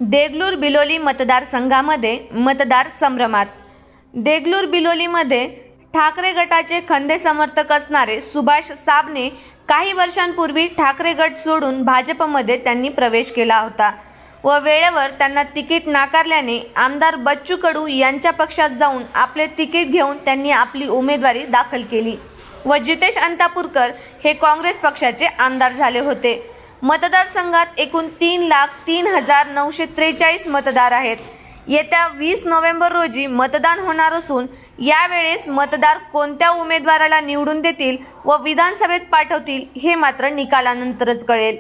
देगलूर बिलोली मतदारसंघामध्ये मतदार संभ्रमात। देगलूर बिलोलीमध्ये ठाकरे गटाचे खंदे समर्थक असणारे सुभाष साबणे काही वर्षांपूर्वी ठाकरे गट सोडून भाजपमध्ये त्यांनी प्रवेश केला होता व वेळेवर त्यांना तिकीट नाकारल्याने आमदार बच्चू कडू यांच्या पक्षात जाऊन आपले तिकीट घेऊन त्यांनी आपली उमेदवारी दाखल केली व जितेश अंतापूरकर हे काँग्रेस पक्षाचे आमदार झाले होते। मतदारसंघात एकूण 3,03,943 मतदार आहेत। येत्या 20 नोव्हेंबर रोजी मतदान होणार असून यावेळेस मतदार कोणत्या उमेदवाराला निवडून देतील व विधानसभेत पाठवतील हे मात्र निकालानंतरच कळेल।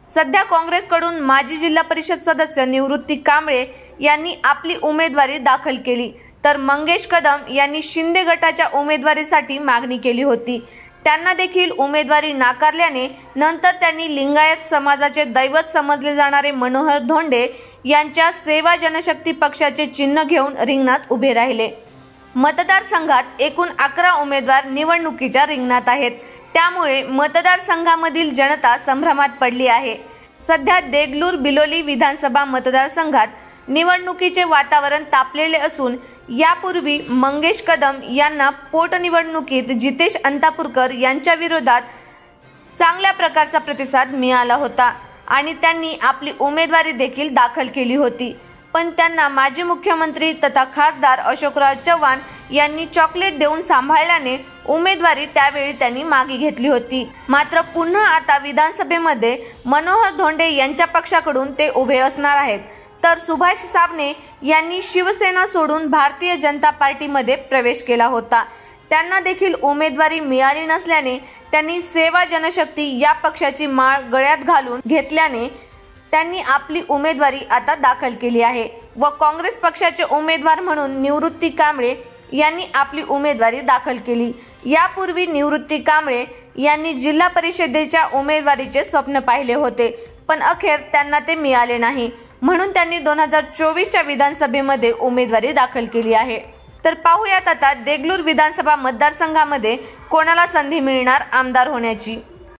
सध्या काँग्रेसकडून माजी जिल्हा परिषद सदस्य निवृत्ती कांबळे यांनी आपली उमेदवारी दाखल केली, तर मंगेश कदम यांनी शिंदे गटाच्या उमेदवारीसाठी मागणी केली होती। त्यांना देखील उमेदवारी नाकारल्याने नंतर त्यांनी लिंगायत समाजाचे दैवत समजले जाणारे मनोहर धोंडे यांच्या सेवा जनशक्ती पक्षाचे चिन्ह घेऊन रिंगणात उभे राहिले। मतदारसंघात एकूण 11 उमेदवार निवडणुकीच्या रिंगणात आहेत, त्यामुळे मतदारसंघामधील जनता संभ्रमात पडली आहे। सध्या देगलूर बिलोली विधानसभा मतदारसंघात निवडणुकीचे वातावरण तापलेले असून यापूर्वी मंगेश कदम यांना पोटनिवडणुकीत जितेश अंतापूरकर यांच्या विरोधात चांगल्या प्रकारचा प्रतिसाद मिळाला होता आणि त्यांनी आपली उमेदवारी देखील दाखल केली होती, पण त्यांना माजी मुख्यमंत्री तथा खासदार अशोकराव चव्हाण यांनी चॉकलेट देऊन सांभाळल्याने उमेदवारी त्यावेळी त्यांनी मागे घेतली होती। मात्र पुन्हा आता विधानसभेमध्ये मनोहर धोंडे यांच्या पक्षाकडून ते उभे असणार आहेत, तर सुभाष साबणे यांनी शिवसेना सोडून भारतीय जनता पार्टीमध्ये प्रवेश केला होता। त्यांना देखील उमेदवारी मिळाली नसल्याने त्यांनी सेवा जनशक्ती या पक्षाची माळ गळ्यात घालून घेतल्याने त्यांनी आपली उमेदवारी आता दाखल केली आहे व काँग्रेस पक्षाचे उमेदवार म्हणून निवृत्ती कांबळे यांनी आपली उमेदवारी दाखल केली। यापूर्वी निवृत्ती कांबळे यांनी जिल्हा परिषदेच्या उमेदवारीचे स्वप्न पाहिले होते, पण अखेर त्यांना ते मिळाले नाही, म्हणून त्यांनी 2024च्या विधानसभेमध्ये उमेदवारी दाखल केली आहे। तर पाहूयात आता देगलूर विधानसभा मतदारसंघामध्ये कोणाला संधी मिळणार आमदार होण्याची।